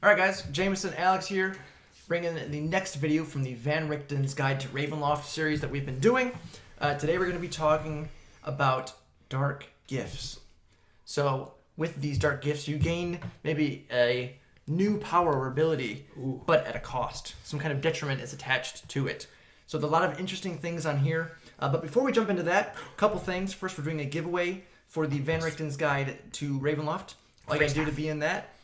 Alright guys, Jameson Alex here, bringing the next video from the Van Richten's Guide to Ravenloft series that we've been doing. Today we're going to be talking about dark gifts. So with these dark gifts you gain maybe a new power or ability, but at a cost. Some kind of detriment is attached to it. So there's a lot of interesting things on here. But before we jump into that, a couple things. First, we're doing a giveaway for the Van Richten's Guide to Ravenloft. All you gotta do to be in that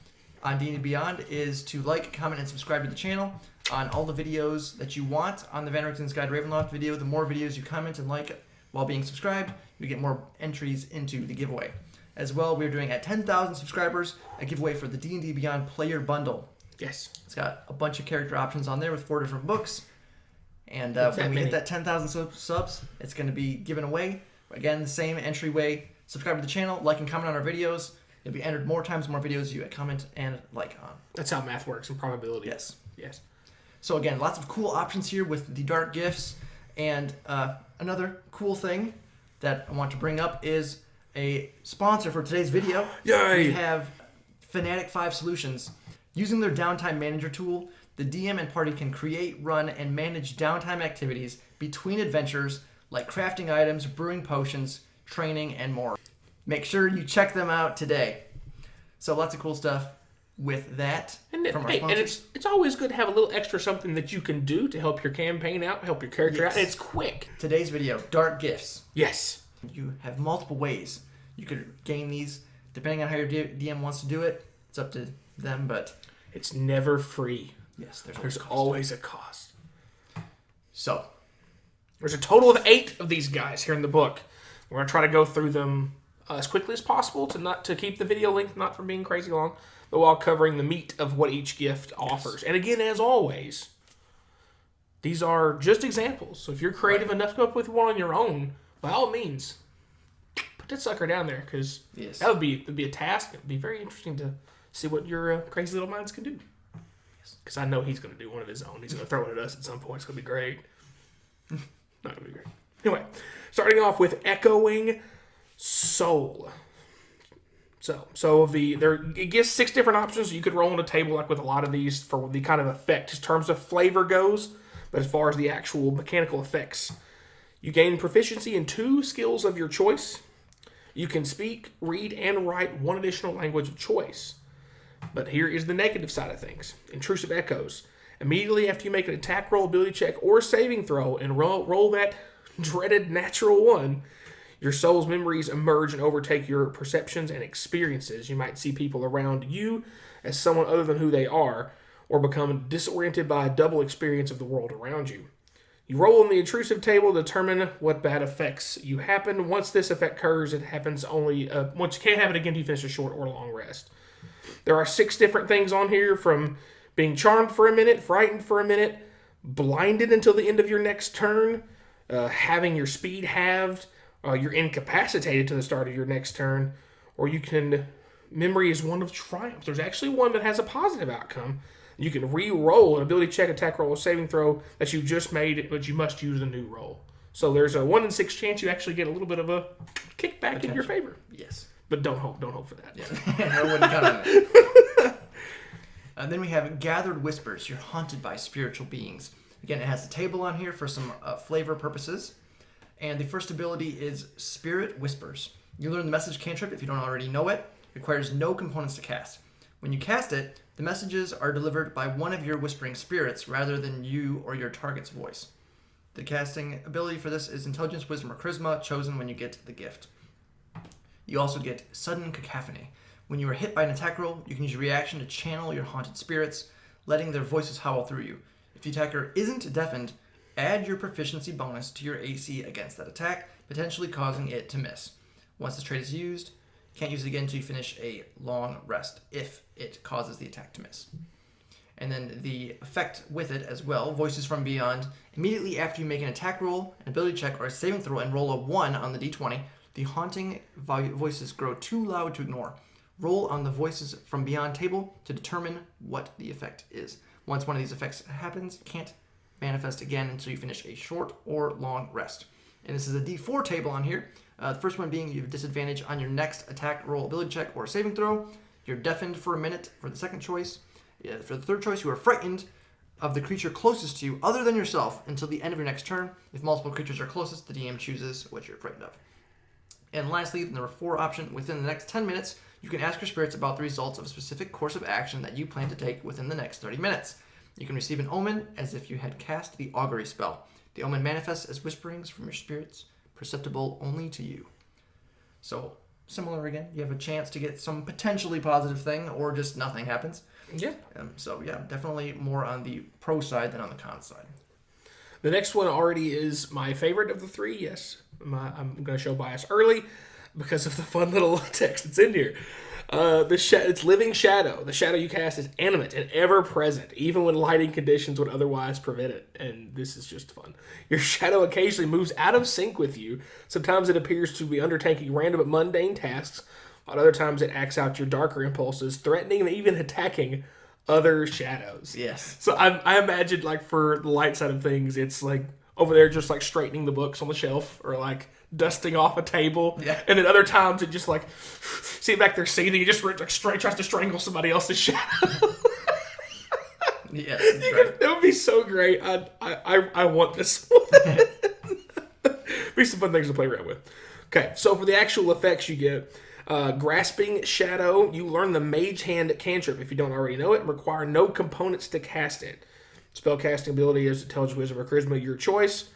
on D&D Beyond is to like, comment, and subscribe to the channel on all the videos that you want on the Van Richten's Guide Ravenloft video. The more videos you comment and like while being subscribed, you get more entries into the giveaway. As well, we're doing at 10,000 subscribers a giveaway for the D&D Beyond Player Bundle. Yes. It's got a bunch of character options on there with 4 different books. And when we hit that 10,000 subs, it's going to be given away. Again, the same entryway. Subscribe to the channel, like and comment on our videos. You'll be entered more times, more videos you comment and like on. That's how math works and probability. Yes. Yes. So again, lots of cool options here with the dark gifts. And another cool thing that I want to bring up is a sponsor for today's video. Yay! We have Fnatic 5 Solutions. Using their downtime manager tool, the DM and party can create, run, and manage downtime activities between adventures like crafting items, brewing potions, training, and more. Make sure you check them out today. So lots of cool stuff with that from our sponsors. And it's always good to have a little extra something that you can do to help your campaign out, help your character out, and it's quick. Today's video, dark gifts. Yes. You have multiple ways you could gain these. Depending on how your DM wants to do it, it's up to them, but it's never free. Yes, there's always a cost. So, there's a total of 8 of these guys here in the book. We're going to try to go through them as quickly as possible to keep the video length not from being crazy long, but while covering the meat of what each gift offers. And again, as always, these are just examples. So if you're creative enough to come up with one on your own, by all means, put that sucker down there, because that would be a task. It would be very interesting to see what your crazy little minds can do. Because I know he's going to do one of his own. He's going to throw it at us at some point. It's going to be great. Not going to be great. Anyway, starting off with Echoing Soul. It gives 6 different options. You could roll on a table like with a lot of these for the kind of effect in terms of flavor goes, but as far as the actual mechanical effects, you gain proficiency in 2 skills of your choice. You can speak, read, and write 1 additional language of choice. But here is the negative side of things. Intrusive Echoes. Immediately after you make an attack roll, ability check, or saving throw, and roll that dreaded natural 1, your soul's memories emerge and overtake your perceptions and experiences. You might see people around you as someone other than who they are, or become disoriented by a double experience of the world around you. You roll on the intrusive table to determine what bad effects you happen. Once this effect occurs, it happens only once. You can't have it again if you finish a short or long rest. There are 6 different things on here, from being charmed for a minute, frightened for a minute, blinded until the end of your next turn, having your speed halved, you're incapacitated to the start of your next turn, or memory is 1 of triumph. There's actually one that has a positive outcome. You can re-roll an ability check, attack roll, or saving throw that you just made, but you must use a new roll. So there's a 1 in 6 chance you actually get a little bit of a kickback in your favor. Yes. But don't hope for that. Yeah. I wouldn't count on it. And then we have Gathered Whispers. You're haunted by spiritual beings. Again, it has a table on here for some flavor purposes. And the first ability is Spirit Whispers. You learn the message cantrip if you don't already know it. It requires no components to cast. When you cast it, the messages are delivered by one of your whispering spirits rather than you or your target's voice. The casting ability for this is Intelligence, Wisdom, or Charisma, chosen when you get the gift. You also get Sudden Cacophony. When you are hit by an attack roll, you can use your reaction to channel your haunted spirits, letting their voices howl through you. If the attacker isn't deafened, add your proficiency bonus to your AC against that attack, potentially causing it to miss. Once this trait is used, you can't use it again until you finish a long rest, if it causes the attack to miss. And then the effect with it as well, Voices from Beyond. Immediately after you make an attack roll, an ability check, or a saving throw and roll a 1 on the d20, the haunting voices grow too loud to ignore. Roll on the Voices from Beyond table to determine what the effect is. Once one of these effects happens, it can't manifest again until you finish a short or long rest. And this is a d4 table on here. The first one being you have disadvantage on your next attack roll, ability check, or saving throw. You're deafened for a minute for the second choice. Yeah, for the third choice, you are frightened of the creature closest to you other than yourself until the end of your next turn. If multiple creatures are closest, the DM chooses what you're frightened of. And lastly, the number 4 option, within the next 10 minutes, you can ask your spirits about the results of a specific course of action that you plan to take within the next 30 minutes. You can receive an omen as if you had cast the augury spell. The omen manifests as whisperings from your spirits, perceptible only to you. So, similar again, you have a chance to get some potentially positive thing, or just nothing happens. Yeah. So, definitely more on the pro side than on the con side. The next one already is my favorite of the 3, yes. I'm going to show bias early because of the fun little text that's in here. It's Living Shadow. The shadow you cast is animate and ever-present, even when lighting conditions would otherwise prevent it. And this is just fun. Your shadow occasionally moves out of sync with you. Sometimes it appears to be undertaking random but mundane tasks, while other times it acts out your darker impulses, threatening and even attacking other shadows. Yes. So I imagine, like, for the light side of things, it's like over there just like straightening the books on the shelf or like dusting off a table. Yeah. And then other times it just like, see it back there seething, he just like tries to strangle somebody else's shadow. Yeah. That would be so great. I want this one. Be some fun things to play around with. Okay, so for the actual effects you get, Grasping Shadow, you learn the Mage Hand cantrip if you don't already know it, and require no components to cast it. Spellcasting ability is Intelligence, Wisdom, or Charisma, your choice.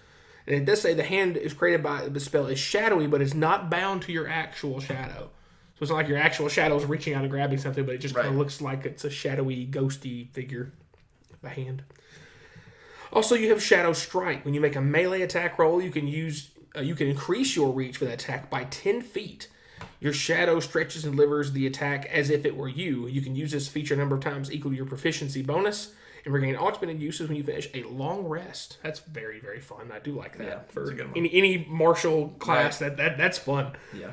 And it does say the hand is created by the spell is shadowy, but is not bound to your actual shadow. So it's not like your actual shadow is reaching out and grabbing something, but it just kind of looks like it's a shadowy, ghosty figure, a hand. Also, you have Shadow Strike. When you make a melee attack roll, you can increase your reach for that attack by 10 feet. Your shadow stretches and delivers the attack as if it were you. You can use this feature a number of times equal to your proficiency bonus, and regain ultimate uses when you finish a long rest. That's very, very fun. I do like that. Yeah, for good one. any martial class, that's fun. Yeah.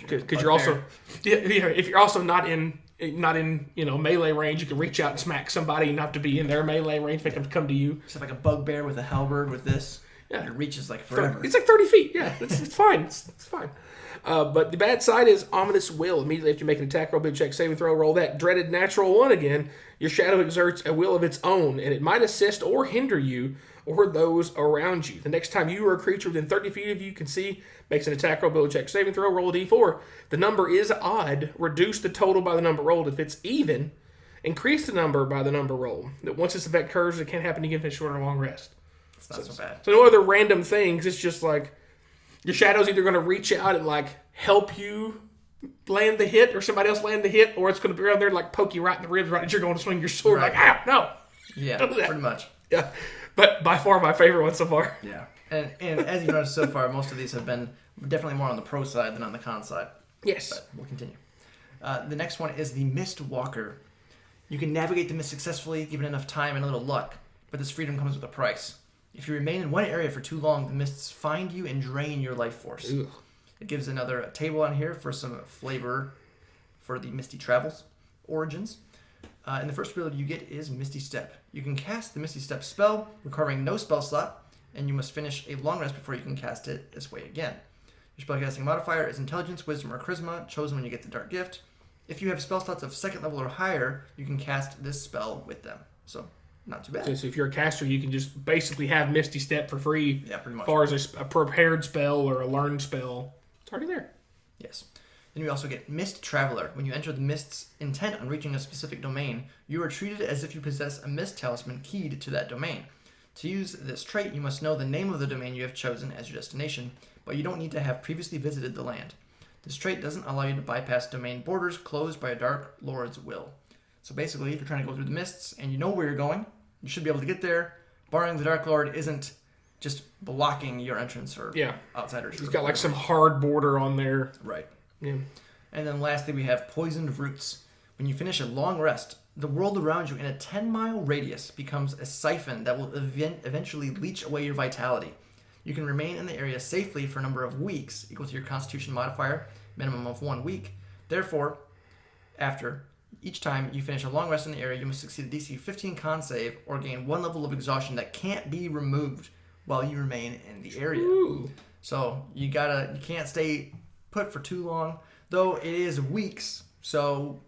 Because you're also if you're also not in melee range, you can reach out and smack somebody and not have to be in their melee range, make them come to you. It's like a bugbear with a halberd with this. Yeah. It reaches like forever. It's like 30 feet. Yeah, it's fine. It's fine. But the bad side is Ominous Will. Immediately after you make an attack roll, big check, saving throw, roll that dreaded natural 1 again. Your shadow exerts a will of its own, and it might assist or hinder you or those around you. The next time you or a creature within 30 feet of you can see, makes an attack roll, big check, saving throw, roll a d4. The number is odd. Reduce the total by the number rolled. If it's even, increase the number by the number rolled. Once this effect occurs, it can't happen again for a short or long rest. It's not so bad. So no other random things. It's just like your shadow's either going to reach out and like help you land the hit, or somebody else land the hit, or it's going to be around there and like poke you right in the ribs right as you're going to swing your sword. Right. Like, ow, no. Yeah, pretty much. Yeah, but by far my favorite one so far. Yeah, and as you've noticed so far, most of these have been definitely more on the pro side than on the con side. Yes. But we'll continue. The next one is the Mist Walker. You can navigate the mist successfully, given enough time and a little luck, but this freedom comes with a price. If you remain in one area for too long, the mists find you and drain your life force. Ugh. It gives another table on here for some flavor for the Misty Travels origins. And the first ability you get is Misty Step. You can cast the Misty Step spell, requiring no spell slot, and you must finish a long rest before you can cast it this way again. Your spellcasting modifier is Intelligence, Wisdom, or Charisma, chosen when you get the Dark Gift. If you have spell slots of 2nd level or higher, you can cast this spell with them. So, not too bad. So if you're a caster, you can just basically have Misty Step for free. Yeah, pretty much. As far as a prepared spell or a learned spell, it's already there. Yes. Then you also get Mist Traveler. When you enter the mist's intent on reaching a specific domain, you are treated as if you possess a mist talisman keyed to that domain. To use this trait, you must know the name of the domain you have chosen as your destination, but you don't need to have previously visited the land. This trait doesn't allow you to bypass domain borders closed by a Dark Lord's will. So basically, if you're trying to go through the mists and you know where you're going, you should be able to get there, barring the Dark Lord isn't just blocking your entrance or outsiders. He's got like some hard border on there. Right. Yeah. And then lastly, we have Poisoned Roots. When you finish a long rest, the world around you in a 10-mile radius becomes a siphon that will eventually leach away your vitality. You can remain in the area safely for a number of weeks, equal to your Constitution modifier, minimum of 1 week. Therefore, after each time you finish a long rest in the area, you must succeed a DC 15 con save or gain 1 level of exhaustion that can't be removed while you remain in the area. Ooh. So you can't stay put for too long, though it is weeks. So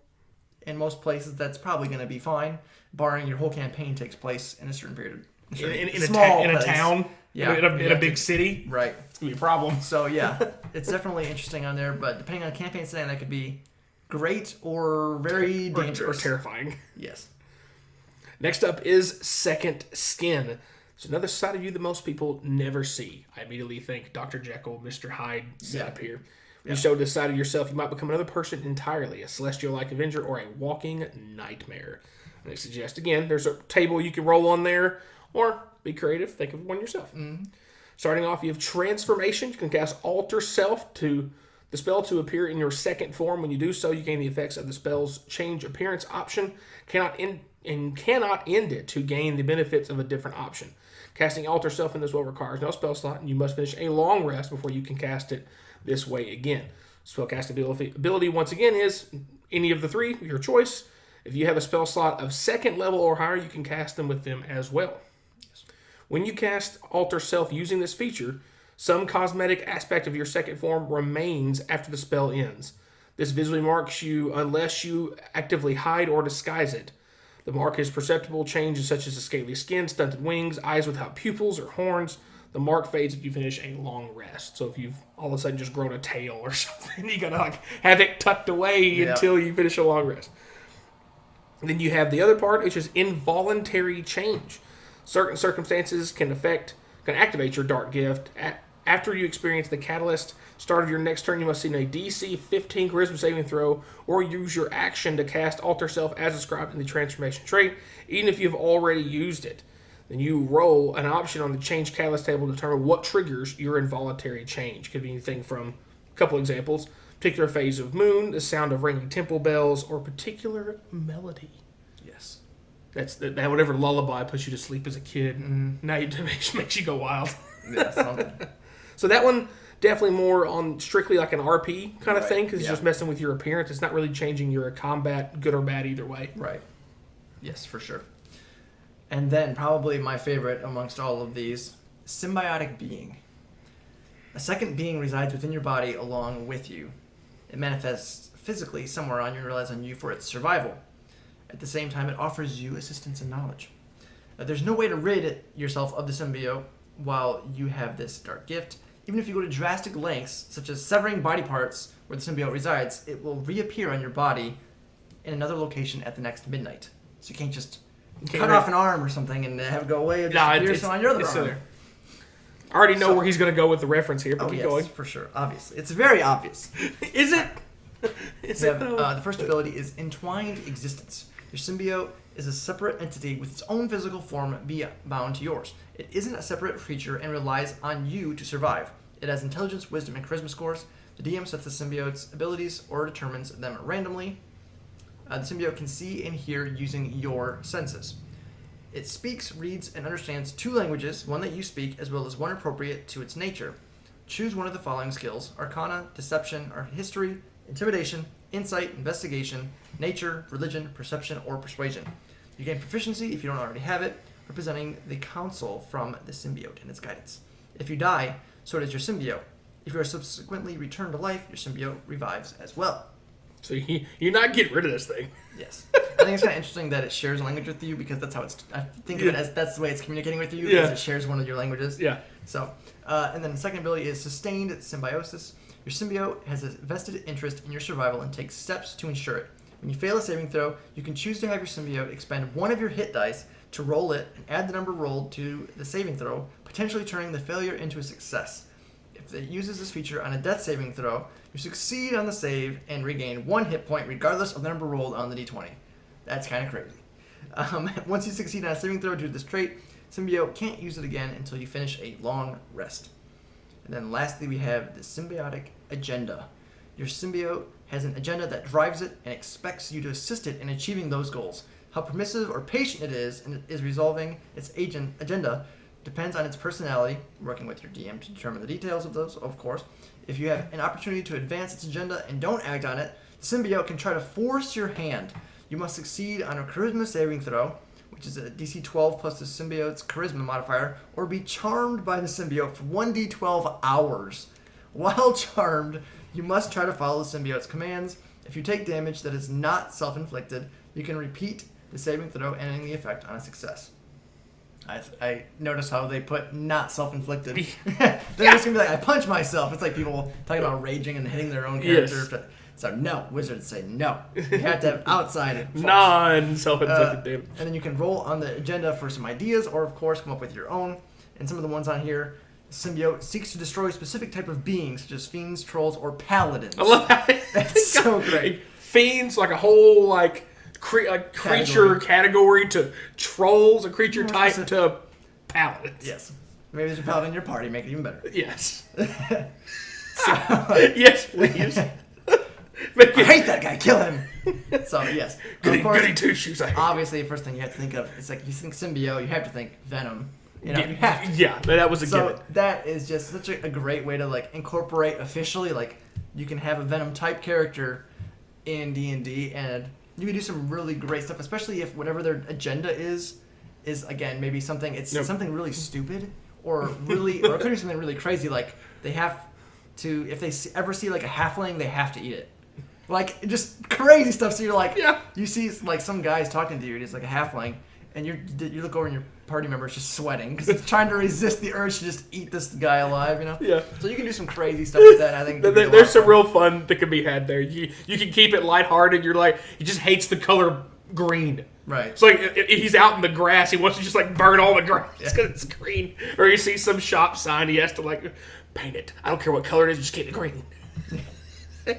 In most places, that's probably going to be fine, barring your whole campaign takes place in a certain period. In a town, yeah, in a big city. Right. It's going to be a problem. So, yeah, it's definitely interesting on there, but depending on the campaign setting, that could be great or very dangerous. Or terrifying. Yes. Next up is Second Skin. It's another side of you that most people never see. I immediately think Dr. Jekyll, Mr. Hyde set up here. When you show this side of yourself, you might become another person entirely, a celestial-like avenger or a walking nightmare. And I suggest, again, there's a table you can roll on there, or be creative, think of one yourself. Mm-hmm. Starting off, you have Transformation. You can cast Alter Self to the spell to appear in your second form. When you do so, you gain the effects of the spell's change appearance option. Cannot end it to gain the benefits of a different option. Casting Alter Self in this way requires no spell slot, and you must finish a long rest before you can cast it this way again. Spellcast ability, once again, is any of the three, your choice. If you have a spell slot of second level or higher, you can cast them with them as well. When you cast Alter Self using this feature, some cosmetic aspect of your second form remains after the spell ends. This visually marks you unless you actively hide or disguise it. The mark is perceptible changes such as a scaly skin, stunted wings, eyes without pupils or horns. The mark fades if you finish a long rest. So if you've all of a sudden just grown a tail or something, you gotta have it tucked away until you finish a long rest. And then you have the other part, which is involuntary change. Certain circumstances can activate your dark gift. After you experience the catalyst, start of your next turn, you must see a DC 15 Charisma saving throw, or use your action to cast Alter Self as described in the transformation trait, even if you've already used it. Then you roll an option on the change catalyst table to determine what triggers your involuntary change. Could be anything from a couple examples: particular phase of moon, the sound of ringing temple bells, or particular melody. Yes. That's that whatever lullaby puts you to sleep as a kid. Mm-hmm. Now it makes you go wild. Yeah, something. So that one definitely more on strictly like an RP kind of thing, because it's just messing with your appearance. It's not really changing your combat, good or bad either way. Right. Yes, for sure. And then probably my favorite amongst all of these, Symbiotic Being. A second being resides within your body along with you. It manifests physically somewhere on you and relies on you for its survival. At the same time, it offers you assistance and knowledge. There's no way to rid yourself of the symbiote while you have this dark gift. Even if you go to drastic lengths, such as severing body parts where the symbiote resides, it will reappear on your body in another location at the next midnight. So you can't just cut off an arm or something and have it go away and disappear on your other arm. I already know where he's going to go with the reference here, but keep going. For sure. Obvious. It's very obvious. Is it? The first ability is Entwined Existence. Your symbiote is a separate entity with its own physical form bound to yours. It isn't a separate creature and relies on you to survive. It has intelligence, wisdom, and charisma scores. The DM sets the symbiote's abilities or determines them randomly. The symbiote can see and hear using your senses. It speaks, reads, and understands 2 languages, one that you speak, as well as one appropriate to its nature. Choose one of the following skills: Arcana, Deception, or History, Intimidation, Insight, Investigation, Nature, Religion, Perception, or Persuasion. You gain proficiency, if you don't already have it, representing the counsel from the symbiote and its guidance. If you die, so does your symbiote. If you are subsequently returned to life, your symbiote revives as well. So you're not getting rid of this thing. Yes. I think it's kind of interesting that it shares a language with you, because that's how it's... I think of it as that's the way it's communicating with you, because it shares one of your languages. Yeah. So, and then the second ability is Sustained Symbiosis. Your symbiote has a vested interest in your survival and takes steps to ensure it. When you fail a saving throw, you can choose to have your symbiote expend one of your hit dice to roll it and add the number rolled to the saving throw, potentially turning the failure into a success. If it uses this feature on a death saving throw, you succeed on the save and regain 1 hit point regardless of the number rolled on the d20. That's kind of crazy. Once you succeed on a saving throw due to this trait, symbiote can't use it again until you finish a long rest. And then lastly, we have the Symbiotic Agenda. Your symbiote has an agenda that drives it and expects you to assist it in achieving those goals. How permissive or patient it is in resolving its agenda depends on its personality, working with your DM to determine the details of those, of course. If you have an opportunity to advance its agenda and don't act on it, the symbiote can try to force your hand. You must succeed on a charisma saving throw, which is a DC 12 plus the symbiote's charisma modifier, or be charmed by the symbiote for 1d12 hours. While charmed, you must try to follow the symbiote's commands. If you take damage that is not self-inflicted, you can repeat the saving throw, ending the effect on a success. I notice how they put not self-inflicted. They're just going to be like, I punch myself. It's like people talking about raging and hitting their own character. Yes. So no, wizards say no. You have to have outside force. Non-self-inflicted damage. And then you can roll on the agenda for some ideas, or of course come up with your own. And some of the ones on here, symbiote seeks to destroy a specific type of beings, such as fiends, trolls, or paladins. I love that. That's so great. Fiends, like a whole creature category to trolls, a creature type to paladins. Yes. Maybe there's a paladin in your party, make it even better. Yes. So, yes, please. I hate that guy. Kill him. So yes, goody two shoes. Obviously, the first thing you have to think of is like you think symbiote, you have to think venom. You know, that was a given. So that is just such a great way to like incorporate officially. Like you can have a venom type character in D&D, and you can do some really great stuff, especially if whatever their agenda is again maybe something something really stupid or really or it could be something really crazy. Like they have to, if they ever see like a halfling, they have to eat it. Like, just crazy stuff. So you're like, you see like some guy's talking to you, and he's like a halfling, and you look over and your party member is just sweating because it's trying to resist the urge to just eat this guy alive, you know? Yeah. So you can do some crazy stuff with that. I think there's some real fun that can be had there. You can keep it lighthearted. You're like, he just hates the color green. Right. It's like if he's out in the grass, he wants to just like burn all the grass because it's green. Or you see some shop sign, he has to like paint it. I don't care what color it is, just keep it green.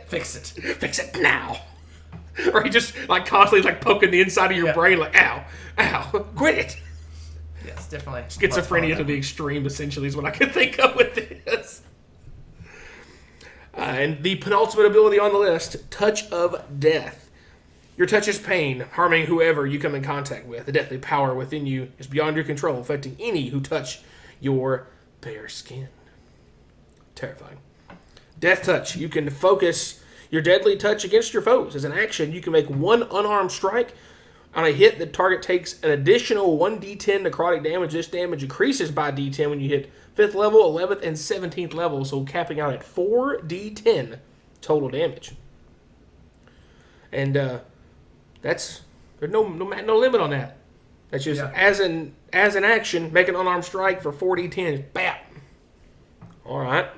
Fix it. Fix it now. Or he just like constantly like poking the inside of your brain like, ow, quit it. Yes, definitely. Schizophrenia to the extreme, essentially, is what I can think of with this. And the penultimate ability on the list, Touch of Death. Your touch is pain, harming whoever you come in contact with. The deathly power within you is beyond your control, affecting any who touch your bare skin. Terrifying. Death Touch. You can focus your deadly touch against your foes. As an action, you can make one unarmed strike. On a hit, the target takes an additional 1d10 necrotic damage. This damage increases by d10 when you hit 5th level, 11th, and 17th level, so capping out at 4d10 total damage. And there's no limit on that. That's just as an action, make an unarmed strike for 4d10. Bam. All right.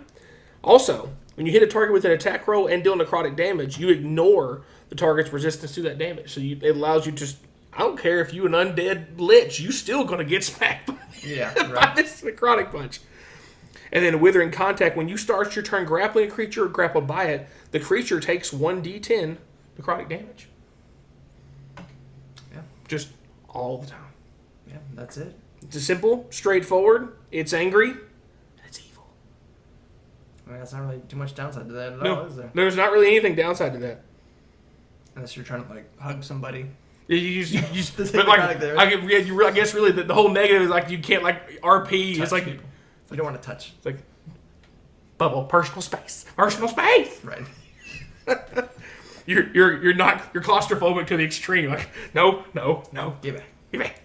Also, when you hit a target with an attack roll and deal necrotic damage, you ignore the target's resistance to that damage. So it allows you to, I don't care if you an undead lich, you still going to get smacked by this necrotic punch. And then withering contact, when you start your turn grappling a creature or grappled by it, the creature takes 1d10 necrotic damage. Yeah. Just all the time. Yeah, that's it. It's simple, straightforward, it's angry, and it's evil. I mean, that's not really too much downside to that at all, is there? There's not really anything downside to that. Unless you're trying to like hug somebody. You but like, I guess really the whole negative is like you can't like RP. Touch it's like people. You don't want to touch. It's like bubble, personal space. Right. You're claustrophobic to the extreme. Like no. Get back.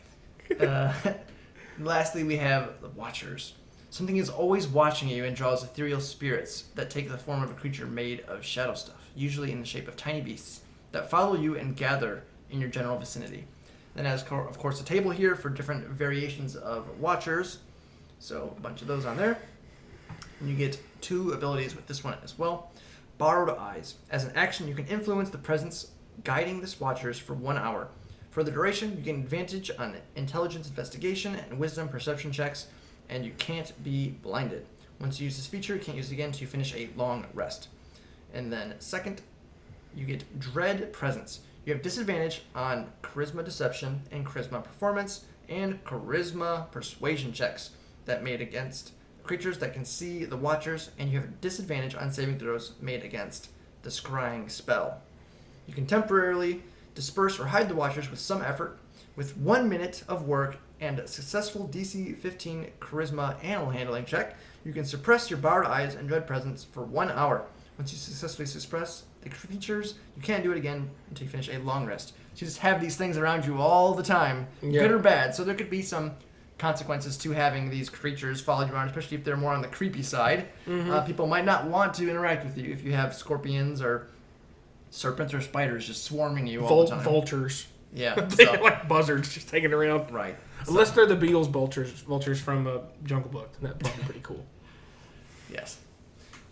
Lastly, we have the Watchers. Something is always watching you and draws ethereal spirits that take the form of a creature made of shadow stuff, usually in the shape of tiny beasts that follow you and gather in your general vicinity. Then has, of course, a table here for different variations of Watchers. So a bunch of those on there. And you get 2 abilities with this one as well. Borrowed Eyes. As an action, you can influence the presence guiding this Watchers for 1 hour. For the duration, you gain advantage on intelligence investigation and wisdom perception checks, and you can't be blinded. Once you use this feature, you can't use it again until you finish a long rest. And then second, you get Dread Presence. You have disadvantage on Charisma Deception and Charisma Performance and Charisma Persuasion checks that made against creatures that can see the Watchers, and you have disadvantage on saving throws made against the Scrying spell. You can temporarily disperse or hide the Watchers with some effort. With 1 minute of work and a successful DC 15 Charisma Animal Handling check, you can suppress your Borrowed Eyes and Dread Presence for 1 hour. Once you successfully suppress the creatures, you can't do it again until you finish a long rest. So you just have these things around you all the time, good or bad. So there could be some consequences to having these creatures follow you around, especially if they're more on the creepy side. Mm-hmm. People might not want to interact with you if you have scorpions or serpents or spiders just swarming you all the time. Vultures. Yeah. They're like buzzards just taking around. Right. Unless they're the Beatles vultures from Jungle Book. That'd probably be pretty cool. Yes.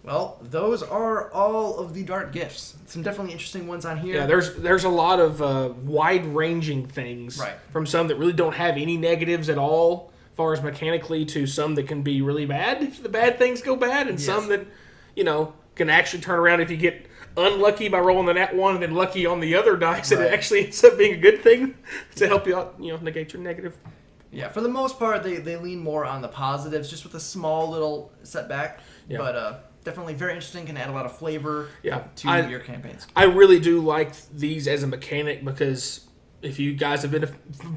Well, those are all of the dark gifts. Some definitely interesting ones on here. Yeah, there's a lot of wide-ranging things. Right. From some that really don't have any negatives at all, as far as mechanically, to some that can be really bad if the bad things go bad, and some that, can actually turn around if you get unlucky by rolling the nat 1 and then lucky on the other dice, and it actually ends up being a good thing to help you out, negate your negative. Yeah, for the most part, they lean more on the positives, just with a small little setback. Yeah. But definitely very interesting, can add a lot of flavor to your campaigns. I really do like these as a mechanic because if you guys have been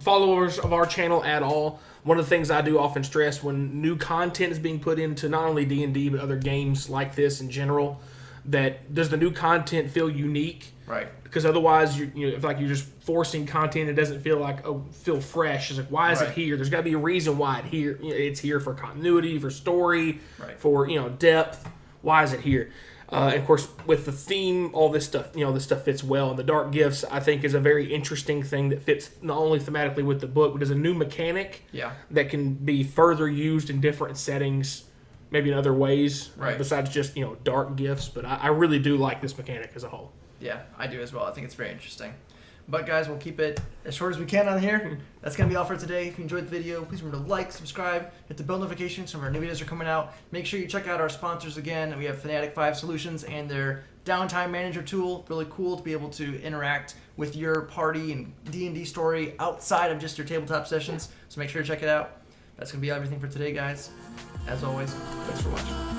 followers of our channel at all, one of the things I do often stress when new content is being put into not only D&D but other games like this in general, that does the new content feel unique? Right. Because otherwise, if like you're just forcing content, it doesn't feel fresh. It's like, why is it here? There's got to be a reason why it's here for continuity, for story, for depth. Why is it here? And of course, with the theme, all this stuff, this stuff fits well. And the Dark Gifts, I think, is a very interesting thing that fits not only thematically with the book, but as a new mechanic that can be further used in different settings, maybe in other ways, besides just, dark gifts. But I really do like this mechanic as a whole. Yeah, I do as well. I think it's very interesting. But guys, we'll keep it as short as we can on here. That's going to be all for today. If you enjoyed the video, please remember to like, subscribe, hit the bell notifications so our new videos are coming out. Make sure you check out our sponsors again. We have Fanatic 5 Solutions and their Downtime Manager tool. Really cool to be able to interact with your party and D&D story outside of just your tabletop sessions. So make sure to check it out. That's going to be everything for today, guys. As always, thanks for watching.